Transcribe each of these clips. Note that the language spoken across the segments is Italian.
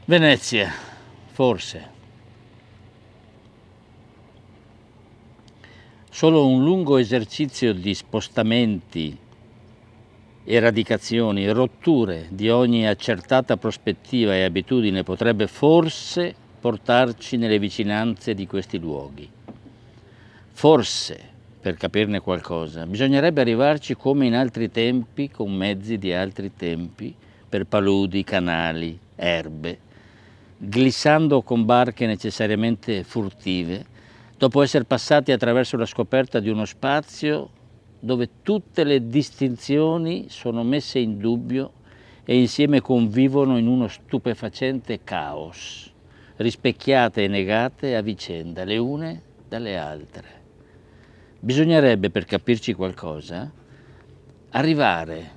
Venezia, forse. Solo un lungo esercizio di spostamenti, eradicazioni, rotture di ogni accertata prospettiva e abitudine potrebbe forse portarci nelle vicinanze di questi luoghi. Forse, per capirne qualcosa, bisognerebbe arrivarci come in altri tempi, con mezzi di altri tempi, per paludi, canali, erbe, glissando con barche necessariamente furtive, dopo essere passati attraverso la scoperta di uno spazio dove tutte le distinzioni sono messe in dubbio e insieme convivono in uno stupefacente caos, rispecchiate e negate a vicenda, le une dalle altre. Bisognerebbe, per capirci qualcosa, arrivare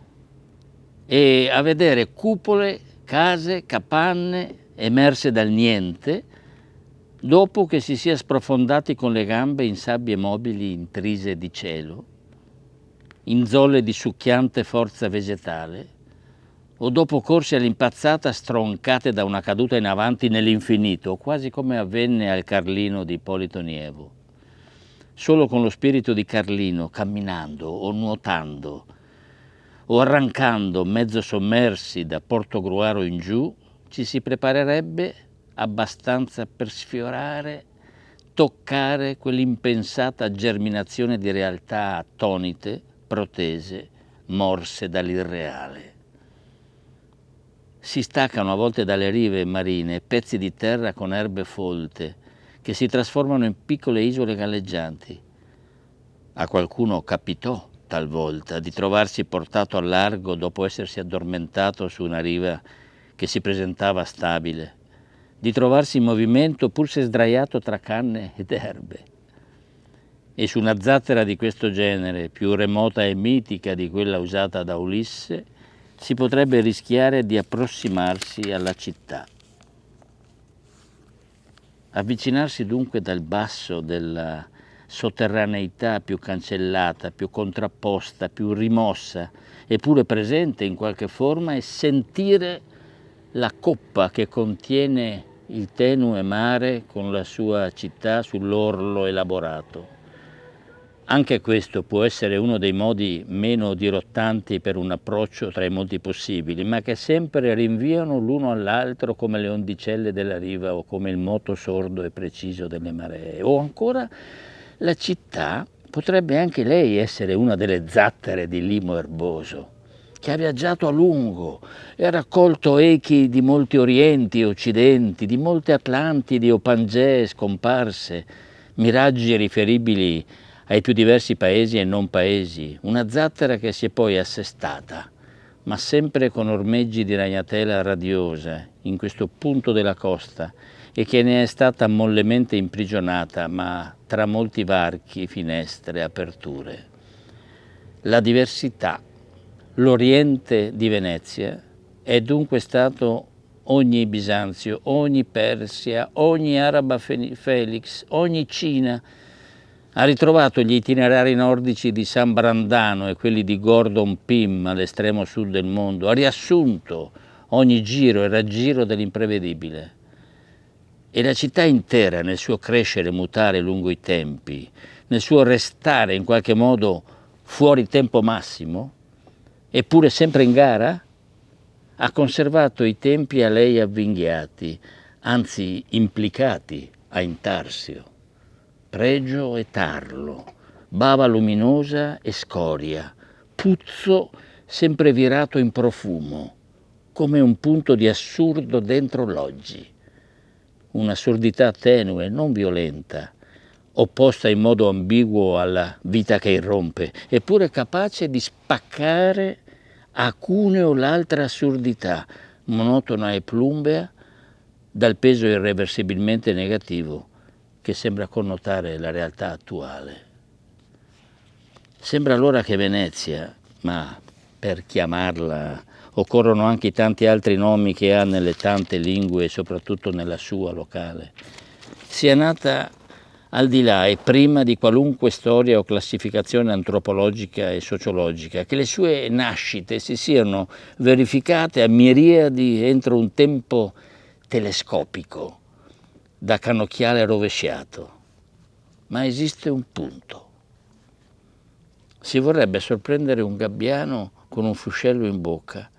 e a vedere cupole, case, capanne emerse dal niente, dopo che si sia sprofondati con le gambe in sabbie mobili intrise di cielo, in zolle di succhiante forza vegetale, o dopo corsi all'impazzata stroncate da una caduta in avanti nell'infinito, quasi come avvenne al Carlino di Ippolito Nievo. Solo con lo spirito di Carlino, camminando o nuotando o arrancando mezzo sommersi da Portogruaro in giù, ci si preparerebbe abbastanza per sfiorare, toccare quell'impensata germinazione di realtà attonite, protese, morse dall'irreale. Si staccano a volte dalle rive marine pezzi di terra con erbe folte che si trasformano in piccole isole galleggianti. A qualcuno capitò talvolta di trovarsi portato al largo dopo essersi addormentato su una riva che si presentava stabile, di trovarsi in movimento pur se sdraiato tra canne ed erbe. E su una zattera di questo genere, più remota e mitica di quella usata da Ulisse, si potrebbe rischiare di approssimarsi alla città. Avvicinarsi dunque dal basso della sotterraneità più cancellata, più contrapposta, più rimossa, eppure presente in qualche forma, e sentire la coppa che contiene il tenue mare con la sua città sull'orlo elaborato. Anche questo può essere uno dei modi meno dirottanti per un approccio tra i molti possibili, ma che sempre rinviano l'uno all'altro come le ondicelle della riva o come il moto sordo e preciso delle maree. O ancora, la città potrebbe anche lei essere una delle zattere di limo erboso, che ha viaggiato a lungo e ha raccolto echi di molti orienti e occidenti, di molte Atlantidi o Pangee scomparse, miraggi riferibili ai più diversi paesi e non paesi, una zattera che si è poi assestata, ma sempre con ormeggi di ragnatela radiosa, in questo punto della costa, e che ne è stata mollemente imprigionata, ma tra molti varchi, finestre, aperture. La diversità, l'Oriente di Venezia, è dunque stato ogni Bisanzio, ogni Persia, ogni Araba Felix, ogni Cina. Ha ritrovato gli itinerari nordici di San Brandano e quelli di Gordon Pym all'estremo sud del mondo, ha riassunto ogni giro e raggiro dell'imprevedibile. E la città intera, nel suo crescere e mutare lungo i tempi, nel suo restare in qualche modo fuori tempo massimo, eppure sempre in gara, ha conservato i tempi a lei avvinghiati, anzi implicati a intarsio. Pregio e tarlo, bava luminosa e scoria, puzzo sempre virato in profumo, come un punto di assurdo dentro l'oggi. Un'assurdità tenue, non violenta, opposta in modo ambiguo alla vita che irrompe, eppure capace di spaccare a cuneo l'altra assurdità, monotona e plumbea, dal peso irreversibilmente negativo che sembra connotare la realtà attuale. Sembra allora che Venezia, ma per chiamarla occorrono anche i tanti altri nomi che ha nelle tante lingue e soprattutto nella sua locale, sia nata al di là e prima di qualunque storia o classificazione antropologica e sociologica, che le sue nascite si siano verificate a miriadi entro un tempo telescopico, da cannocchiale rovesciato, ma esiste un punto. Si vorrebbe sorprendere un gabbiano con un fuscello in bocca,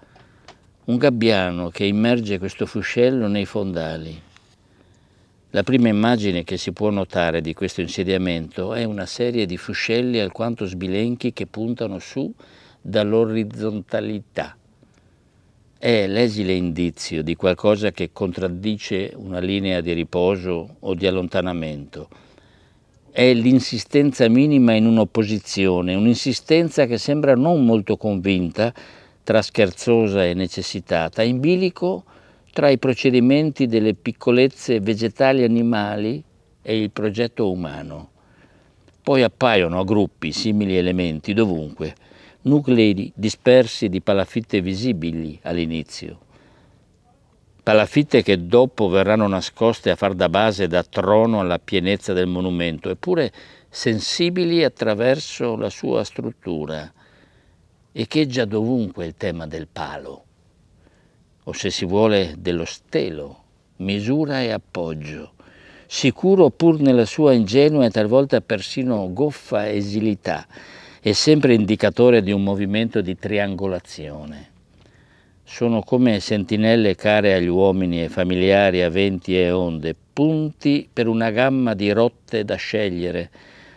un gabbiano che immerge questo fuscello nei fondali. La prima immagine che si può notare di questo insediamento è una serie di fuscelli alquanto sbilenchi che puntano su dall'orizzontalità. È l'esile indizio di qualcosa che contraddice una linea di riposo o di allontanamento. È l'insistenza minima in un'opposizione, un'insistenza che sembra non molto convinta, tra scherzosa e necessitata, in bilico tra i procedimenti delle piccolezze vegetali animali e il progetto umano. Poi appaiono a gruppi simili elementi dovunque, nuclei dispersi di palafitte visibili all'inizio. Palafitte che dopo verranno nascoste a far da base, da trono alla pienezza del monumento, eppure sensibili attraverso la sua struttura. Echeggia dovunque il tema del palo, o se si vuole dello stelo, misura e appoggio, sicuro pur nella sua ingenua e talvolta persino goffa esilità, e sempre indicatore di un movimento di triangolazione. Sono come sentinelle care agli uomini e familiari a venti e onde, punti per una gamma di rotte da scegliere,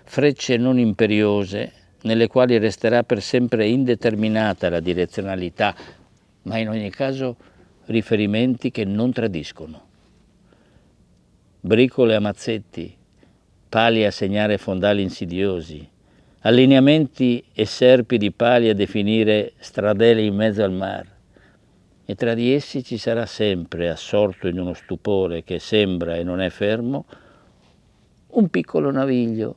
frecce non imperiose, nelle quali resterà per sempre indeterminata la direzionalità, ma in ogni caso riferimenti che non tradiscono. Bricole a mazzetti, pali a segnare fondali insidiosi, allineamenti e serpi di pali a definire stradelle in mezzo al mar. E tra di essi ci sarà sempre, assorto in uno stupore che sembra e non è fermo, un piccolo naviglio,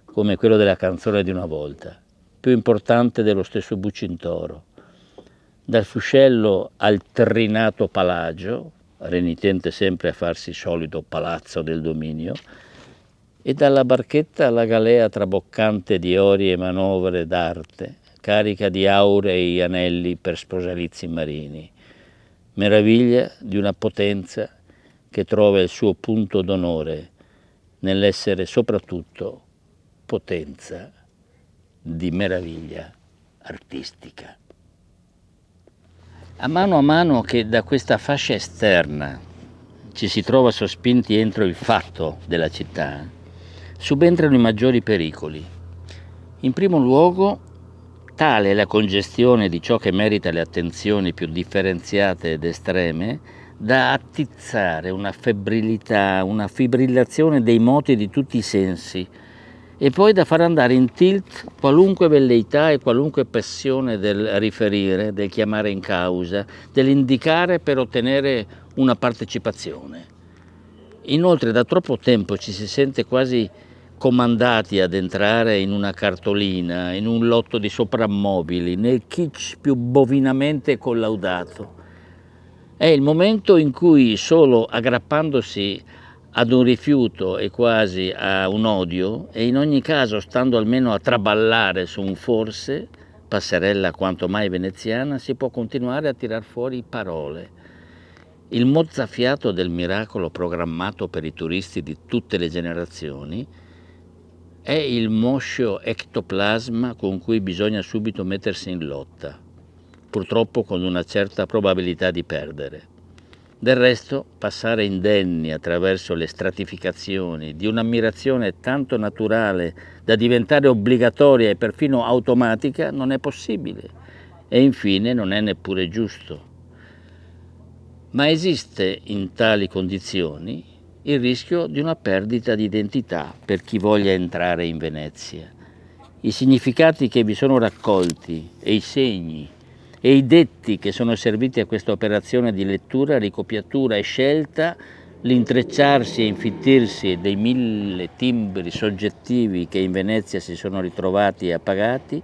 come quello della canzone di una volta, più importante dello stesso Bucintoro. Dal fuscello al trinato palagio, renitente sempre a farsi solito palazzo del dominio, e dalla barchetta alla galea traboccante di ori e manovre d'arte, carica di aurei anelli per sposalizi marini. Meraviglia di una potenza che trova il suo punto d'onore nell'essere soprattutto potenza di meraviglia artistica. A mano che da questa fascia esterna ci si trova sospinti entro il fatto della città, subentrano i maggiori pericoli. In primo luogo, tale è la congestione di ciò che merita le attenzioni più differenziate ed estreme, da attizzare una febbrilità, una fibrillazione dei moti di tutti i sensi, e poi da far andare in tilt qualunque velleità e qualunque passione del riferire, del chiamare in causa, dell'indicare per ottenere una partecipazione. Inoltre da troppo tempo ci si sente quasi comandati ad entrare in una cartolina, in un lotto di soprammobili, nel kitsch più bovinamente collaudato. È il momento in cui solo aggrappandosi ad un rifiuto e quasi a un odio, e in ogni caso stando almeno a traballare su un forse, passerella quanto mai veneziana, si può continuare a tirar fuori parole. Il mozzafiato del miracolo programmato per i turisti di tutte le generazioni è il moscio ectoplasma con cui bisogna subito mettersi in lotta, purtroppo con una certa probabilità di perdere. Del resto, passare indenni attraverso le stratificazioni di un'ammirazione tanto naturale da diventare obbligatoria e perfino automatica non è possibile, e infine non è neppure giusto. Ma esiste in tali condizioni il rischio di una perdita di identità per chi voglia entrare in Venezia. I significati che vi sono raccolti e i segni e i detti che sono serviti a questa operazione di lettura, ricopiatura e scelta, l'intrecciarsi e infittirsi dei 1000 timbri soggettivi che in Venezia si sono ritrovati e appagati,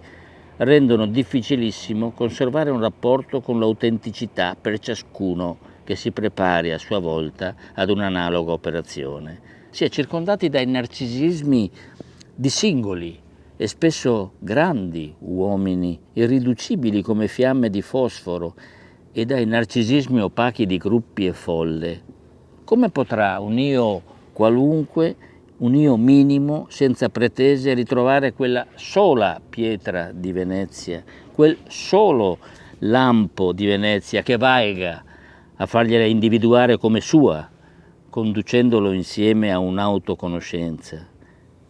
rendono difficilissimo conservare un rapporto con l'autenticità per ciascuno che si prepari a sua volta ad un'analoga operazione. Si è circondati dai narcisismi di singoli e spesso grandi uomini, irriducibili come fiamme di fosforo, e dai narcisismi opachi di gruppi e folle, Come potrà un io qualunque, un io minimo, senza pretese, ritrovare quella sola pietra di Venezia, quel solo lampo di Venezia che valga a fargliela individuare come sua, conducendolo insieme a un'autoconoscenza?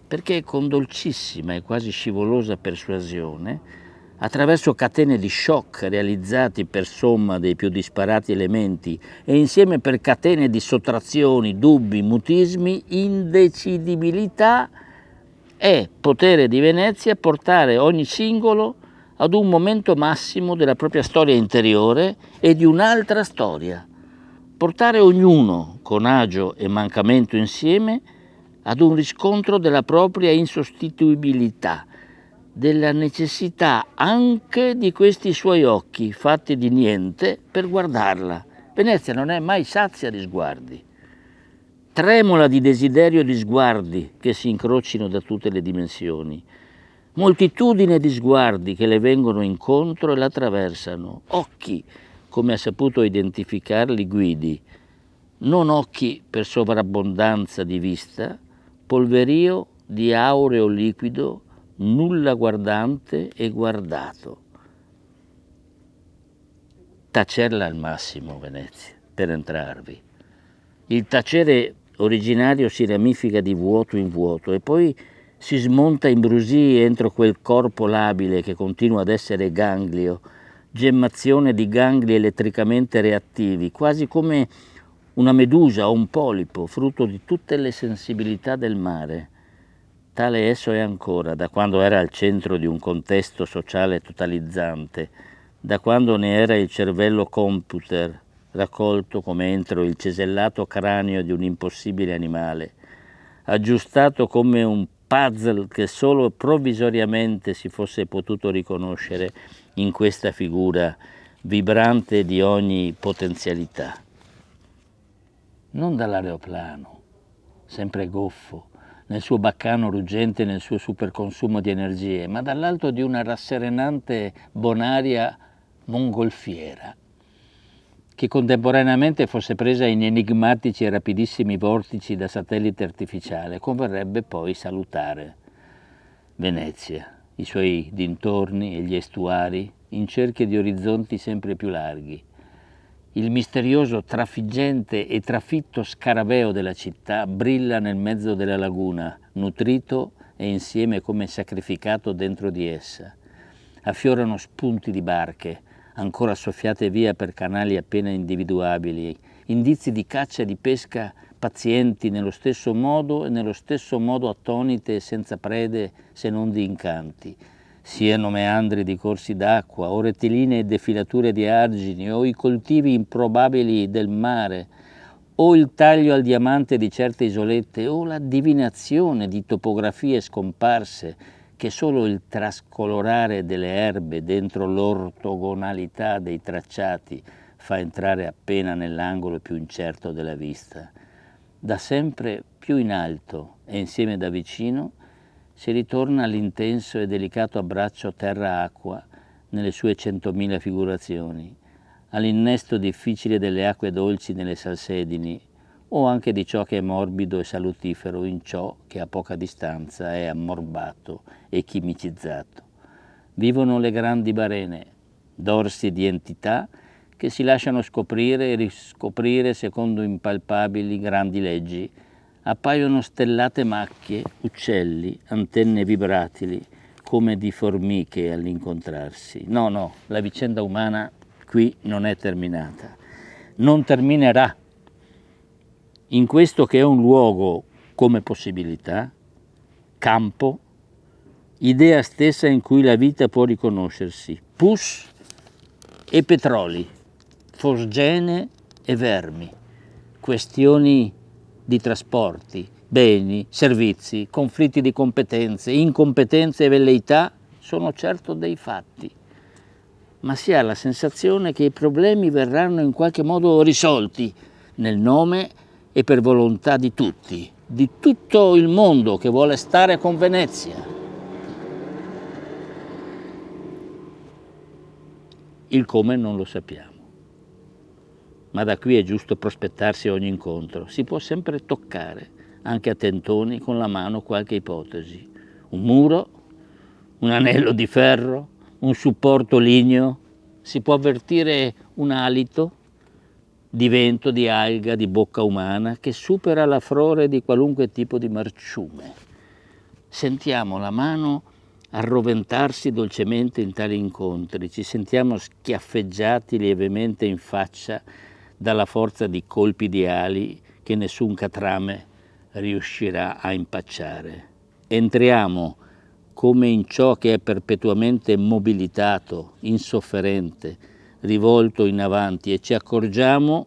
Perché con dolcissima e quasi scivolosa persuasione, attraverso catene di shock realizzati per somma dei più disparati elementi e insieme per catene di sottrazioni, dubbi, mutismi, indecidibilità, è potere di Venezia portare ogni singolo ad un momento massimo della propria storia interiore e di un'altra storia, portare ognuno, con agio e mancamento insieme, ad un riscontro della propria insostituibilità, della necessità anche di questi suoi occhi fatti di niente per guardarla. Venezia non è mai sazia di sguardi, tremola di desiderio di sguardi che si incrocino da tutte le dimensioni, moltitudine di sguardi che le vengono incontro e la attraversano, occhi, come ha saputo identificarli Guidi, non occhi per sovrabbondanza di vista, polverio di aureo liquido, nulla guardante e guardato. Tacerla al massimo, Venezia, per entrarvi. Il tacere originario si ramifica di vuoto in vuoto e poi si smonta in brusii entro quel corpo labile che continua ad essere ganglio, gemmazione di gangli elettricamente reattivi, quasi come una medusa o un polipo, frutto di tutte le sensibilità del mare. Tale esso è ancora, da quando era al centro di un contesto sociale totalizzante, da quando ne era il cervello computer, raccolto come entro il cesellato cranio di un impossibile animale, aggiustato come un puzzle che solo provvisoriamente si fosse potuto riconoscere in questa figura vibrante di ogni potenzialità. Non dall'aeroplano, sempre goffo, nel suo baccano ruggente, nel suo superconsumo di energie, ma dall'alto di una rasserenante bonaria mongolfiera, che contemporaneamente fosse presa in enigmatici e rapidissimi vortici da satellite artificiale, converrebbe poi salutare Venezia, i suoi dintorni e gli estuari, in cerchia di orizzonti sempre più larghi. Il misterioso trafiggente e trafitto scarabeo della città brilla nel mezzo della laguna, nutrito e insieme come sacrificato dentro di essa. Affiorano spunti di barche, ancora soffiate via per canali appena individuabili, indizi di caccia e di pesca pazienti nello stesso modo e nello stesso modo attonite e senza prede se non di incanti. Siano meandri di corsi d'acqua, o rettilinee e defilature di argini, o i coltivi improbabili del mare, o il taglio al diamante di certe isolette, o la divinazione di topografie scomparse che solo il trascolorare delle erbe dentro l'ortogonalità dei tracciati fa entrare appena nell'angolo più incerto della vista. Da sempre più in alto e insieme da vicino si ritorna all'intenso e delicato abbraccio terra-acqua nelle sue 100.000 figurazioni, all'innesto difficile delle acque dolci nelle salsedini o anche di ciò che è morbido e salutifero in ciò che a poca distanza è ammorbato e chimicizzato. Vivono le grandi barene, dorsi di entità che si lasciano scoprire e riscoprire secondo impalpabili grandi leggi. Appaiono stellate macchie, uccelli, antenne vibratili, come di formiche all'incontrarsi. No, la vicenda umana qui non è terminata. Non terminerà. In questo che è un luogo come possibilità, campo, idea stessa in cui la vita può riconoscersi, pus e petroli, fosgene e vermi, questioni di trasporti, beni, servizi, conflitti di competenze, incompetenze e velleità sono certo dei fatti, ma si ha la sensazione che i problemi verranno in qualche modo risolti nel nome e per volontà di tutti, di tutto il mondo che vuole stare con Venezia. Il come non lo sappiamo. ma da qui è giusto prospettarsi a ogni incontro. Si può sempre toccare, anche a tentoni, con la mano qualche ipotesi. Un muro, un anello di ferro, un supporto ligneo, si può avvertire un alito di vento, di alga, di bocca umana che supera la frore di qualunque tipo di marciume. Sentiamo la mano arroventarsi dolcemente in tali incontri, ci sentiamo schiaffeggiati lievemente in faccia dalla forza di colpi di ali che nessun catrame riuscirà a impacciare. Entriamo come in ciò che è perpetuamente mobilitato, insofferente, rivolto in avanti, e ci accorgiamo,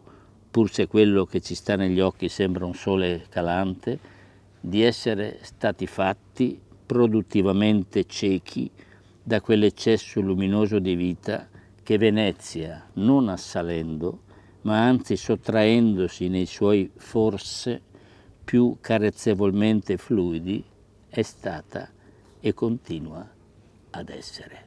pur se quello che ci sta negli occhi sembra un sole calante, di essere stati fatti produttivamente ciechi da quell'eccesso luminoso di vita che Venezia, non assalendo, ma anzi sottraendosi nei suoi forse più carezzevolmente fluidi, è stata e continua ad essere.